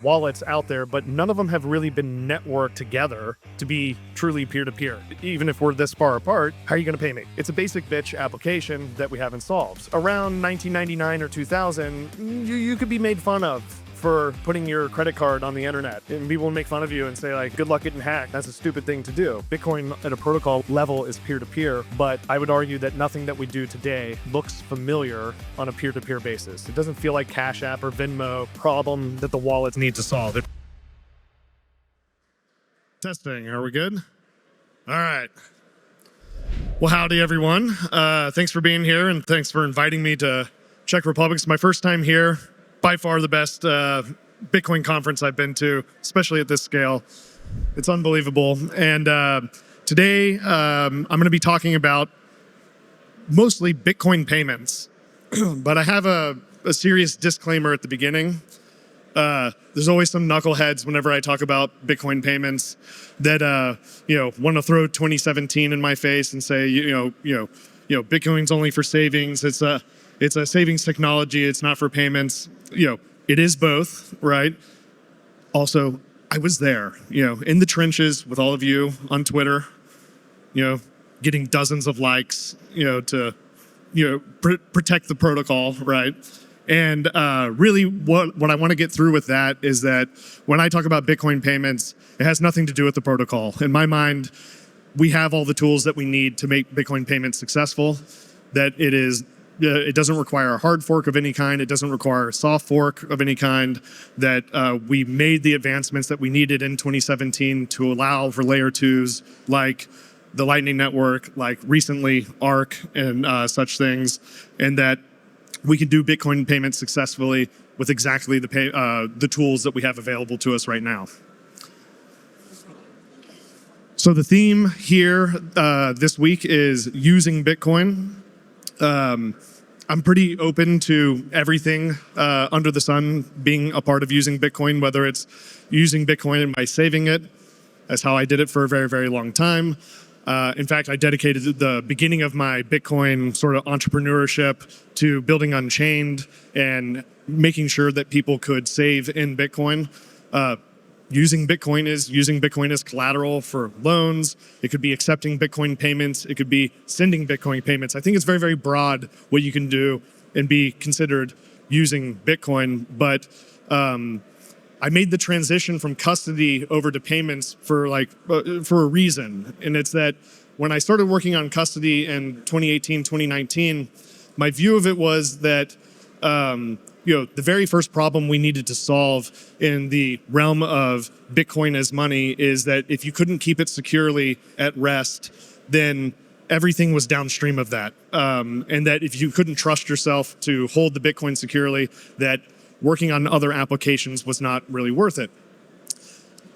wallets out there, but none of them have really been networked together to be truly peer-to-peer. Even if we're this far apart, how are you going to pay me? It's a basic bitch application that we haven't solved. Around 1999 or 2000, you could be made fun of for putting your credit card on the internet, and people will make fun of you and say, like, good luck getting hacked. That's a stupid thing to do. Bitcoin at a protocol level is peer-to-peer, but I would argue that nothing that we do today looks familiar on a peer-to-peer basis. It doesn't feel like Cash App or Venmo problem that the wallets need to solve. Testing, are we good? All right. Well, howdy everyone. Thanks for being here, and thanks for inviting me to Czech Republic. It's my first time here. By far the best Bitcoin conference I've been to, especially at this scale. It's unbelievable. And today I'm going to be talking about mostly Bitcoin payments. But I have a serious disclaimer at the beginning. There's always some knuckleheads whenever I talk about Bitcoin payments that want to throw 2017 in my face and say Bitcoin's only for savings. It's a savings technology. It's not for payments. It is both, right? Also, I was there, in the trenches with all of you on Twitter, getting dozens of likes, to, protect the protocol, right? And really what I want to get through with that is that when I talk about Bitcoin payments, it has nothing to do with the protocol. In my mind, we have all the tools that we need to make Bitcoin payments successful, that it doesn't require a hard fork of any kind. It doesn't require a soft fork of any kind. That we made the advancements that we needed in 2017 to allow for layer twos like the Lightning Network, like recently ARC and such things, and that we can do Bitcoin payments successfully with exactly the tools that we have available to us right now. So the theme here this week is using Bitcoin. I'm pretty open to everything under the sun being a part of using Bitcoin, whether it's using Bitcoin by saving it. That's how I did it for a very, very long time. In fact, I dedicated the beginning of my Bitcoin sort of entrepreneurship to building Unchained and making sure that people could save in Bitcoin. Using Bitcoin as collateral for loans. It could be accepting Bitcoin payments. It could be sending Bitcoin payments. I think it's very, very broad what you can do and be considered using Bitcoin. But I made the transition from custody over to payments for a reason. And it's that when I started working on custody in 2018, 2019, my view of it was that the very first problem we needed to solve in the realm of Bitcoin as money is that if you couldn't keep it securely at rest, then everything was downstream of that. And that if you couldn't trust yourself to hold the Bitcoin securely, that working on other applications was not really worth it.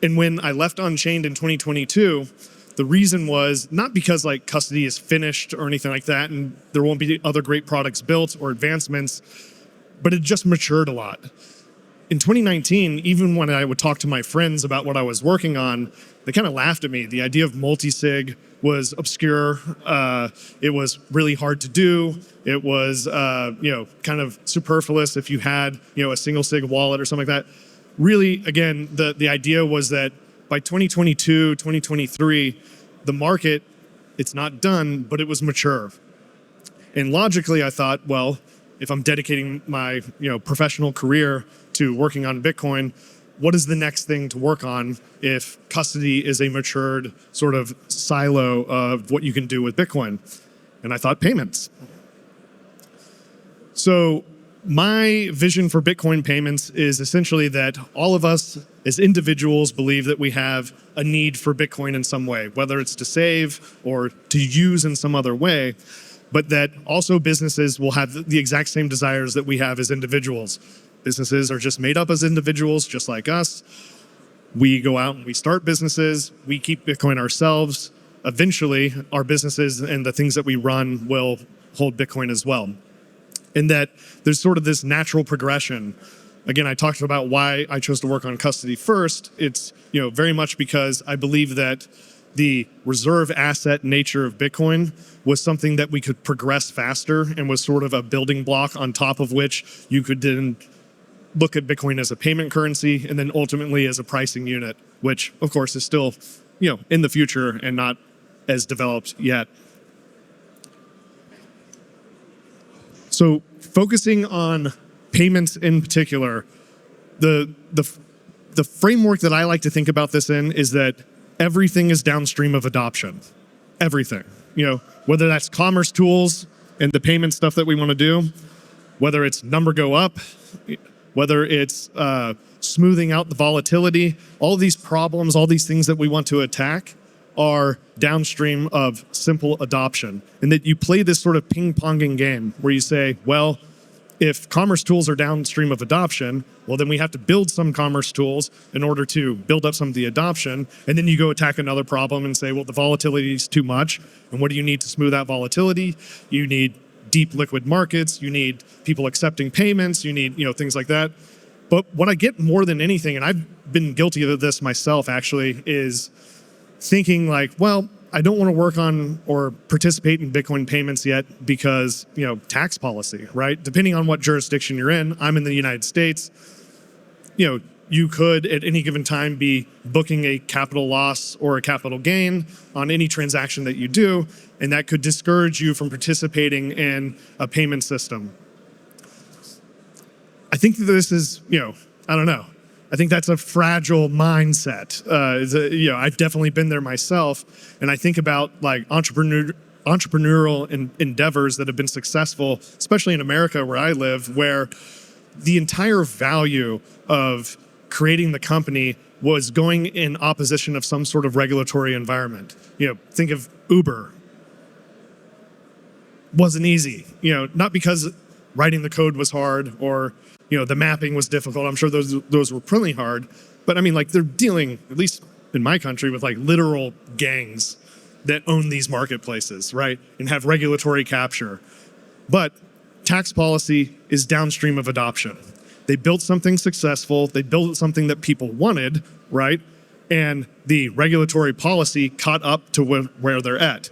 And when I left Unchained in 2022, the reason was not because custody is finished or anything like that, and there won't be other great products built or advancements, but it just matured a lot. In 2019, even when I would talk to my friends about what I was working on, they kind of laughed at me. The idea of multi-sig was obscure. It was really hard to do. It was, kind of superfluous if you had, a single sig wallet or something like that. Really, again, the idea was that by 2022, 2023, the market, it's not done, but it was mature. And logically, I thought, well, if I'm dedicating my professional career to working on Bitcoin, what is the next thing to work on if custody is a matured sort of silo of what you can do with Bitcoin? And I thought payments. So my vision for Bitcoin payments is essentially that all of us as individuals believe that we have a need for Bitcoin in some way, whether it's to save or to use in some other way, but that also businesses will have the exact same desires that we have as individuals. Businesses are just made up as individuals, just like us. We go out and we start businesses. We keep Bitcoin ourselves. Eventually, our businesses and the things that we run will hold Bitcoin as well. And that there's sort of this natural progression. Again, I talked about why I chose to work on custody first. It's very much because I believe that the reserve asset nature of Bitcoin was something that we could progress faster and was sort of a building block on top of which you could then look at Bitcoin as a payment currency and then ultimately as a pricing unit, which of course is still, in the future and not as developed yet. So focusing on payments in particular, the framework that I like to think about this in is that everything is downstream of adoption. Everything. Whether that's commerce tools and the payment stuff that we want to do, whether it's number go up, whether it's smoothing out the volatility, all these problems, all these things that we want to attack are downstream of simple adoption. And that you play this sort of ping-ponging game where you say, well, if commerce tools are downstream of adoption, well, then we have to build some commerce tools in order to build up some of the adoption. And then you go attack another problem and say, well, the volatility is too much. And what do you need to smooth out volatility? You need deep liquid markets. You need people accepting payments. You need, things like that. But what I get more than anything, and I've been guilty of this myself actually, is thinking like, well, I don't want to work on or participate in Bitcoin payments yet because, tax policy, right? Depending on what jurisdiction you're in, I'm in the United States, you could at any given time be booking a capital loss or a capital gain on any transaction that you do, and that could discourage you from participating in a payment system. I think that this is, I don't know. I think that's a fragile mindset. I've definitely been there myself. And I think about like entrepreneurial endeavors that have been successful, especially in America where I live, where the entire value of creating the company was going in opposition of some sort of regulatory environment. Think of Uber. Wasn't easy, not because writing the code was hard or the mapping was difficult. I'm sure those were pretty hard. But I mean, like, they're dealing, at least in my country, with like literal gangs that own these marketplaces, right? And have regulatory capture. But tax policy is downstream of adoption. They built something successful. They built something that people wanted, right? And the regulatory policy caught up to where they're at.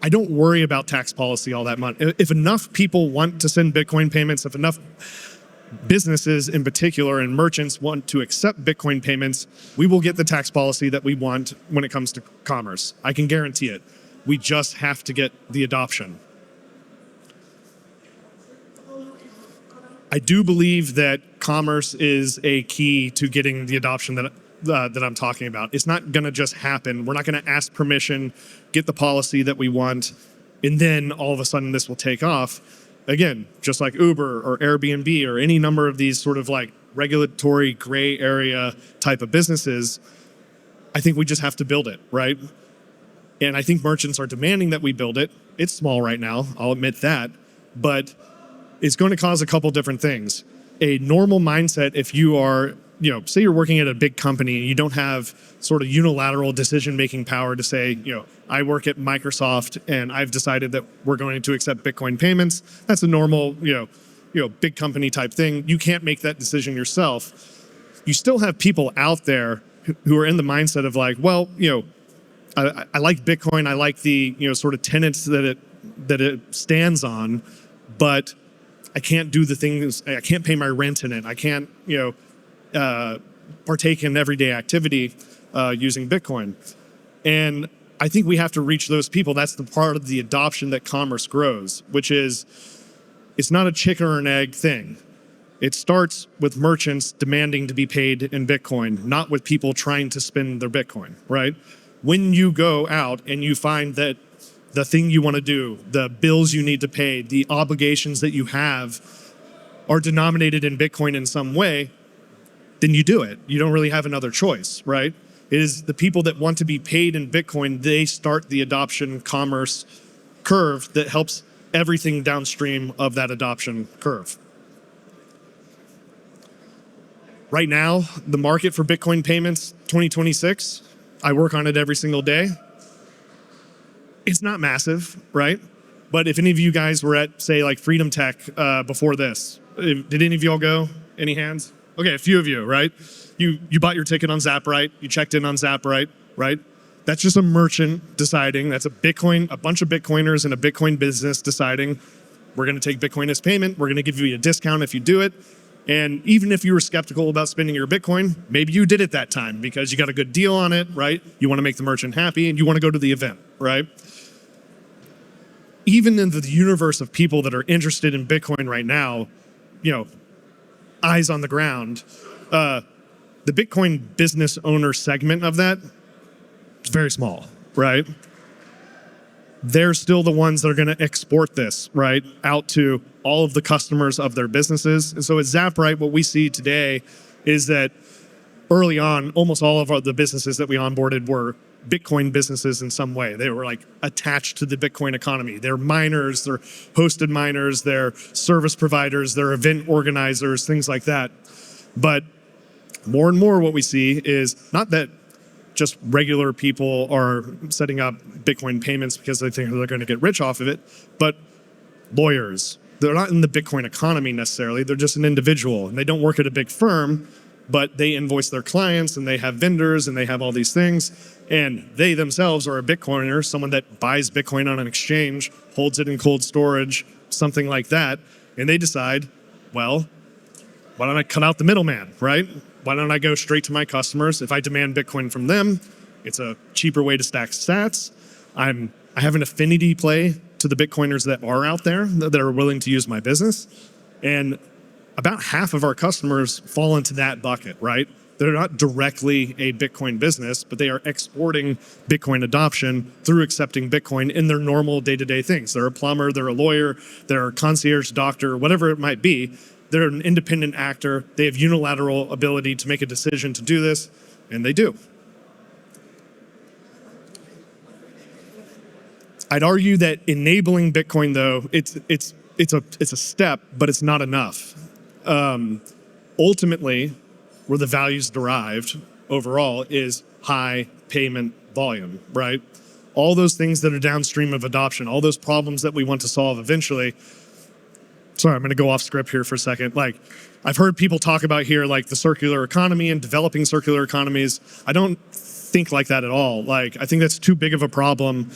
I don't worry about tax policy all that much. If enough people want to send Bitcoin payments, if enough businesses in particular and merchants want to accept Bitcoin payments, we will get the tax policy that we want when it comes to commerce. I can guarantee it. We just have to get the adoption. I do believe that commerce is a key to getting the adoption that I'm talking about. It's not going to just happen. We're not going to ask permission, get the policy that we want, and then all of a sudden this will take off. Again, just like Uber or Airbnb or any number of these sort of like regulatory gray area type of businesses, I think we just have to build it, right? And I think merchants are demanding that we build it. It's small right now, I'll admit that, but it's going to cause a couple different things. A normal mindset, if you are, say you're working at a big company and you don't have sort of unilateral decision-making power to say, I work at Microsoft and I've decided that we're going to accept Bitcoin payments. That's a normal, big company type thing. You can't make that decision yourself. You still have people out there who are in the mindset of like, well, I like Bitcoin. I like the, sort of tenets that it stands on, but I can't do the things, I can't pay my rent in it. I can't, partake in everyday activity using Bitcoin. And I think we have to reach those people. That's the part of the adoption that commerce grows, which is, it's not a chicken or an egg thing. It starts with merchants demanding to be paid in Bitcoin, not with people trying to spend their Bitcoin, right? When you go out and you find that the thing you want to do, the bills you need to pay, the obligations that you have are denominated in Bitcoin in some way, then you do it. You don't really have another choice, right? It is the people that want to be paid in Bitcoin, they start the adoption commerce curve that helps everything downstream of that adoption curve. Right now, the market for Bitcoin payments, 2026, I work on it every single day. It's not massive, right? But if any of you guys were at, say, like Freedom Tech before this, did any of y'all go? Any hands? Okay, a few of you, right? You bought your ticket on Zaprite, you checked in on Zaprite, right? That's just a merchant deciding, that's a bunch of Bitcoiners in a Bitcoin business deciding, we're gonna take Bitcoin as payment, we're gonna give you a discount if you do it. And even if you were skeptical about spending your Bitcoin, maybe you did it that time because you got a good deal on it, right? You want to make the merchant happy and you want to go to the event, right? Even in the universe of people that are interested in Bitcoin right now, eyes on the ground, the Bitcoin business owner segment of that is very small, right? They're still the ones that are going to export this, right, out to all of the customers of their businesses. And so at Zaprite, what we see today is that early on, almost all of the businesses that we onboarded were Bitcoin businesses in some way. They were like attached to the Bitcoin economy. They're miners, they're hosted miners, they're service providers, they're event organizers, things like that. But more and more what we see is not that just regular people are setting up Bitcoin payments because they think they're going to get rich off of it, but lawyers. They're not in the Bitcoin economy necessarily. They're just an individual, and they don't work at a big firm, but they invoice their clients, and they have vendors, and they have all these things, and they themselves are a Bitcoiner, someone that buys Bitcoin on an exchange, holds it in cold storage, something like that, and they decide, well, why don't I cut out the middleman, right? Why don't I go straight to my customers? If I demand Bitcoin from them, it's a cheaper way to stack sats. I have an affinity play to the Bitcoiners that are out there that are willing to use my business. And about half of our customers fall into that bucket, right? They're not directly a Bitcoin business, but they are exporting Bitcoin adoption through accepting Bitcoin in their normal day-to-day things. They're a plumber, they're a lawyer, they're a concierge doctor, whatever it might be. They're an independent actor. They have unilateral ability to make a decision to do this, and they do. I'd argue that enabling Bitcoin, though, it's a step, but it's not enough. Ultimately, where the value's derived overall is high payment volume, right? All those things that are downstream of adoption, all those problems that we want to solve eventually. Sorry, I'm going to go off script here for a second. Like, I've heard people talk about here, like the circular economy and developing circular economies. I don't think like that at all. Like, I think that's too big of a problem.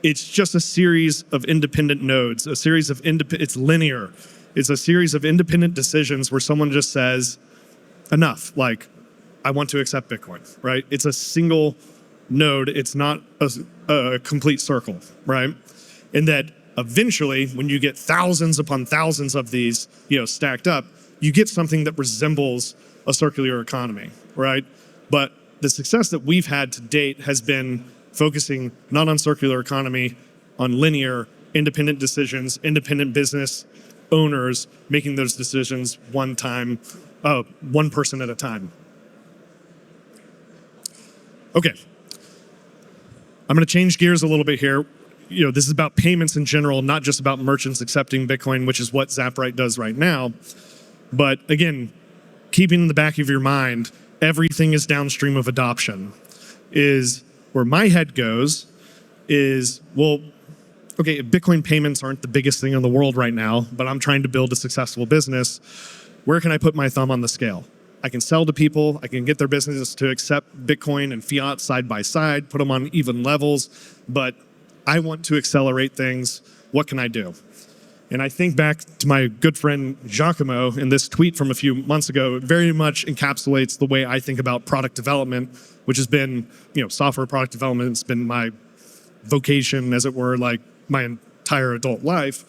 It's just a series of independent nodes, it's linear. It's a series of independent decisions where someone just says, enough, like, I want to accept Bitcoin, right? It's a single node. It's not a complete circle, right? And that eventually, when you get thousands upon thousands of these, stacked up, you get something that resembles a circular economy, right? But the success that we've had to date has been focusing not on circular economy, on linear, independent decisions, independent business owners making those decisions one person at a time. Okay. I'm going to change gears a little bit here. This is about payments in general, not just about merchants accepting Bitcoin, which is what Zaprite does right now. But again, keeping in the back of your mind, everything is downstream of adoption. Is where my head goes is, well, okay, Bitcoin payments aren't the biggest thing in the world right now, but I'm trying to build a successful business. Where can I put my thumb on the scale? I can sell to people, I can get their business to accept Bitcoin and fiat side by side, put them on even levels, but I want to accelerate things. What can I do? And I think back to my good friend Giacomo in this tweet from a few months ago. It very much encapsulates the way I think about product development, which has been, software product development. It's been my vocation, as it were, like my entire adult life.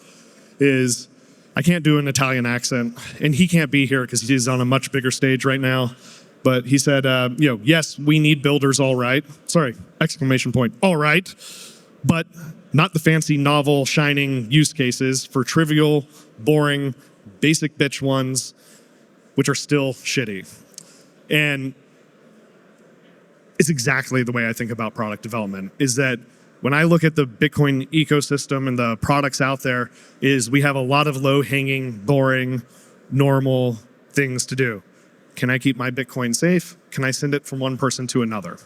Is I can't do an Italian accent, and he can't be here because he's on a much bigger stage right now. But he said, yes, we need builders, all right. Sorry, exclamation point, all right. But not the fancy, novel, shining use cases for trivial, boring, basic bitch ones, which are still shitty. And it's exactly the way I think about product development, is that when I look at the Bitcoin ecosystem and the products out there, is we have a lot of low-hanging, boring, normal things to do. Can I keep my Bitcoin safe? Can I send it from one person to another?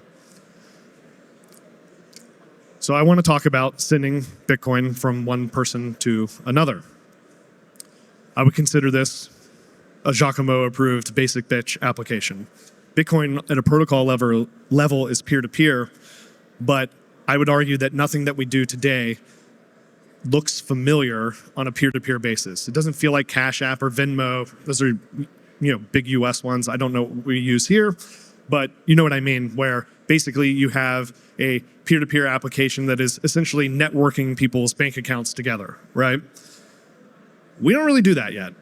So I want to talk about sending Bitcoin from one person to another. I would consider this a Giacomo-approved basic bitch application. Bitcoin at a protocol level is peer-to-peer, but I would argue that nothing that we do today looks familiar on a peer-to-peer basis. It doesn't feel like Cash App or Venmo. Those are big US ones. I don't know what we use here, but you know what I mean, where basically you have a peer-to-peer application that is essentially networking people's bank accounts together, right? We don't really do that yet.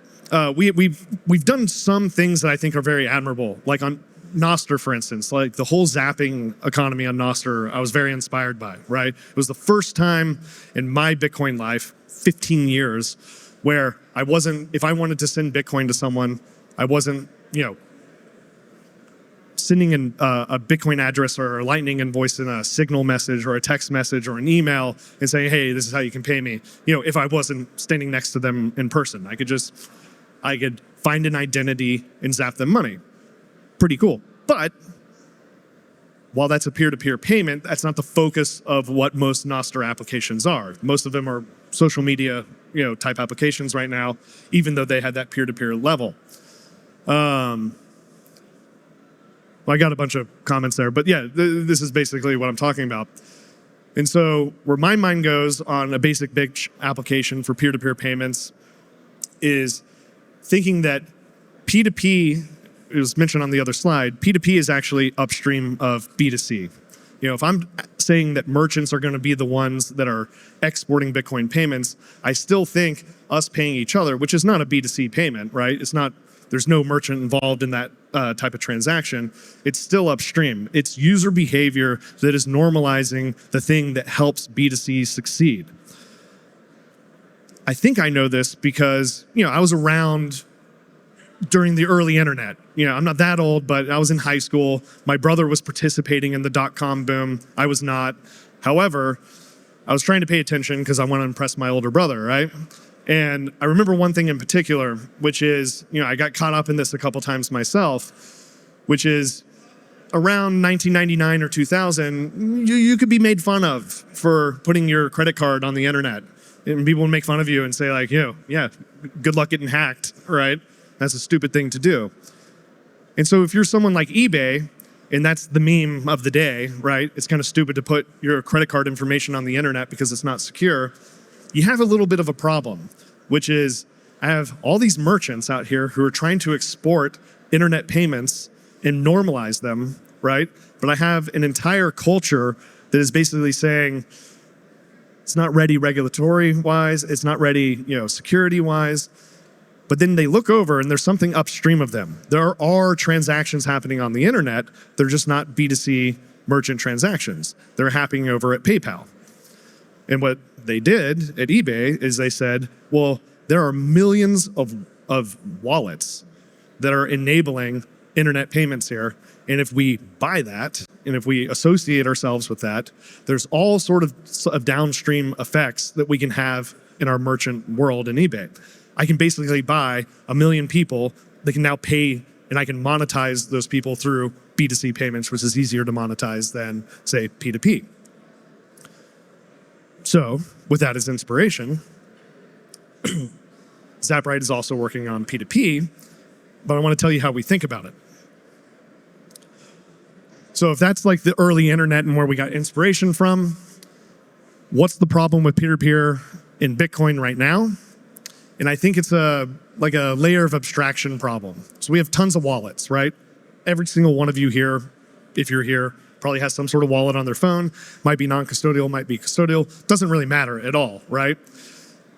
We've done some things that I think are very admirable, like on Nostr, for instance, like the whole zapping economy on Nostr, I was very inspired by, right? It was the first time in my Bitcoin life, 15 years, where if I wanted to send Bitcoin to someone, I wasn't, sending a Bitcoin address or a Lightning invoice in a Signal message or a text message or an email and saying, hey, this is how you can pay me. If I wasn't standing next to them in person, I could find an identity and zap them money. Pretty cool. But while that's a peer-to-peer payment, that's not the focus of what most Nostr applications are. Most of them are social media, type applications right now, even though they had that peer-to-peer level. Well, I got a bunch of comments there, but yeah, this is basically what I'm talking about. And so where my mind goes on a basic bitch application for peer-to-peer payments is thinking that P2P, it was mentioned on the other slide, P2P is actually upstream of B2C. If I'm saying that merchants are going to be the ones that are exporting Bitcoin payments, I still think us paying each other, which is not a B2C payment, right? There's no merchant involved in that type of transaction. It's still upstream. It's user behavior that is normalizing the thing that helps B2C succeed. I think I know this because, I was around during the early internet. I'm not that old, but I was in high school. My brother was participating in the dot-com boom. I was not. However, I was trying to pay attention because I want to impress my older brother, right? And I remember one thing in particular, which is, I got caught up in this a couple times myself, which is around 1999 or 2000, you could be made fun of for putting your credit card on the internet. And people would make fun of you and say like, yeah, good luck getting hacked, right? That's a stupid thing to do. And so if you're someone like eBay, and that's the meme of the day, right? It's kind of stupid to put your credit card information on the internet because it's not secure. You have a little bit of a problem, which is I have all these merchants out here who are trying to export internet payments and normalize them, right? But I have an entire culture that is basically saying it's not ready regulatory-wise, it's not ready, security-wise. But then they look over and there's something upstream of them. There are transactions happening on the internet. They're just not B2C merchant transactions. They're happening over at PayPal. And what they did at eBay is they said, well, there are millions of wallets that are enabling internet payments here. And if we buy that, and if we associate ourselves with that, there's all sort of downstream effects that we can have in our merchant world in eBay. I can basically buy 1 million people that can now pay, and I can monetize those people through B2C payments, which is easier to monetize than, say, P2P. So, with that as inspiration, Zaprite is also working on P2P, but I want to tell you how we think about it. So if that's like the early internet and where we got inspiration from, what's the problem with peer-to-peer in Bitcoin right now? And I think it's like a layer of abstraction problem. So we have tons of wallets, right? Every single one of you here, if you're here, probably has some sort of wallet on their phone. Might be non-custodial, might be custodial. Doesn't really matter at all, right?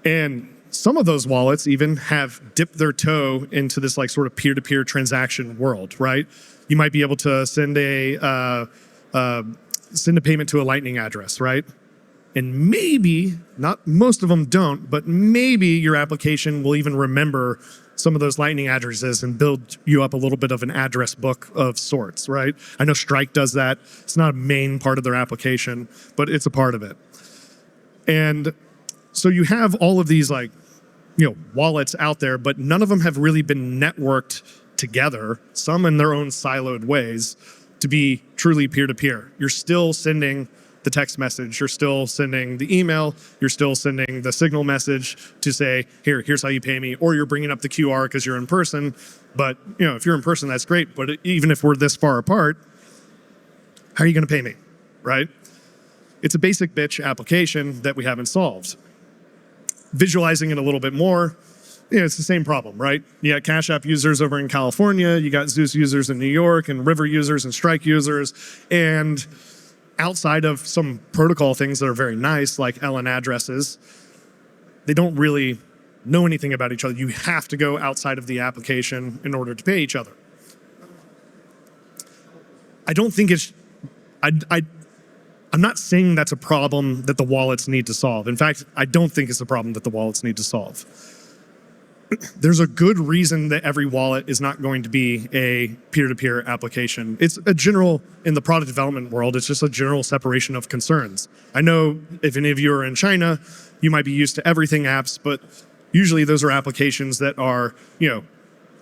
And some of those wallets even have dipped their toe into this like sort of peer-to-peer transaction world, right? You might be able to send a payment to a Lightning address, right? And maybe, not most of them don't, but maybe your application will even remember some of those Lightning addresses and build you up a little bit of an address book of sorts, right? I know Strike does that. It's not a main part of their application, but it's a part of it. And so you have all of these wallets out there, but none of them have really been networked together, some in their own siloed ways, to be truly peer-to-peer. You're still sending the text message, you're still sending the email, you're still sending the Signal message to say, here's how you pay me, or you're bringing up the QR because you're in person. But if you're in person, that's great. But even if we're this far apart, how are you going to pay me, right? It's a basic bitch application that we haven't solved. Visualizing it a little bit more, Yeah, it's the same problem, right? You got Cash App users over in California, you got Zeus users in New York, and River users and Strike users, and outside of some protocol things that are very nice, like LN addresses, they don't really know anything about each other. You have to go outside of the application in order to pay each other. I don't think it's, I'm not saying that's a problem that the wallets need to solve. In fact, I don't think it's a problem that the wallets need to solve. There's a good reason that every wallet is not going to be a peer-to-peer application. It's a general, in the product development world, it's just a general separation of concerns. I know if any of you are in China, you might be used to everything apps, but usually those are applications that are,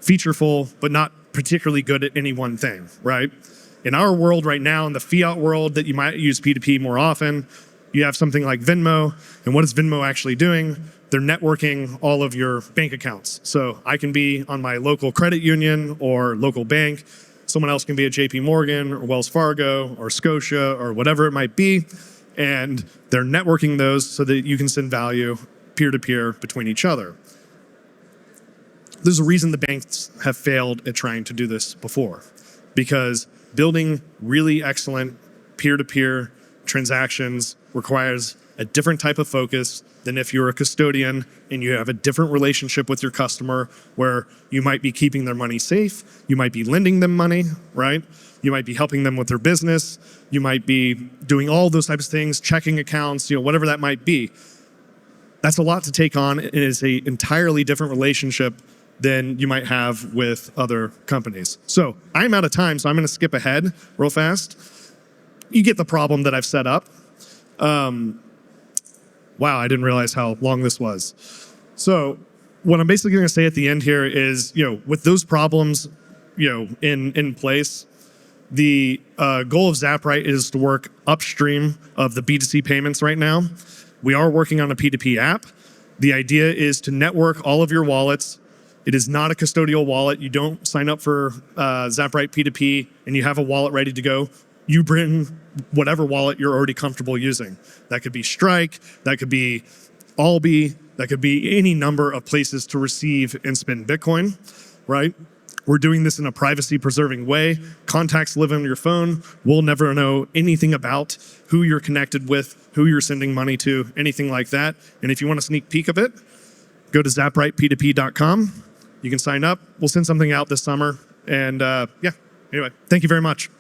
featureful, but not particularly good at any one thing, right? In our world right now, in the fiat world that you might use P2P more often, you have something like Venmo, and what is Venmo actually doing? They're networking all of your bank accounts. So I can be on my local credit union or local bank. Someone else can be at JP Morgan or Wells Fargo or Scotia or whatever it might be. And they're networking those so that you can send value peer-to-peer between each other. There's a reason the banks have failed at trying to do this before, because building really excellent peer-to-peer transactions requires a different type of focus than if you're a custodian and you have a different relationship with your customer where you might be keeping their money safe, you might be lending them money, right? You might be helping them with their business, you might be doing all those types of things, checking accounts, whatever that might be. That's a lot to take on. It is an entirely different relationship than you might have with other companies. So I'm out of time, so I'm going to skip ahead real fast. You get the problem that I've set up. Wow, I didn't realize how long this was. So what I'm basically going to say at the end here is, with those problems, in place, the goal of Zaprite is to work upstream of the B2C payments right now. We are working on a P2P app. The idea is to network all of your wallets. It is not a custodial wallet. You don't sign up for Zaprite P2P and you have a wallet ready to go. You bring whatever wallet you're already comfortable using. That could be Strike, that could be Albi, that could be any number of places to receive and spend Bitcoin, right? We're doing this in a privacy-preserving way. Contacts live on your phone. We'll never know anything about who you're connected with, who you're sending money to, anything like that. And if you want a sneak peek of it, go to zapritep2p.com. You can sign up. We'll send something out this summer. And yeah, anyway, thank you very much.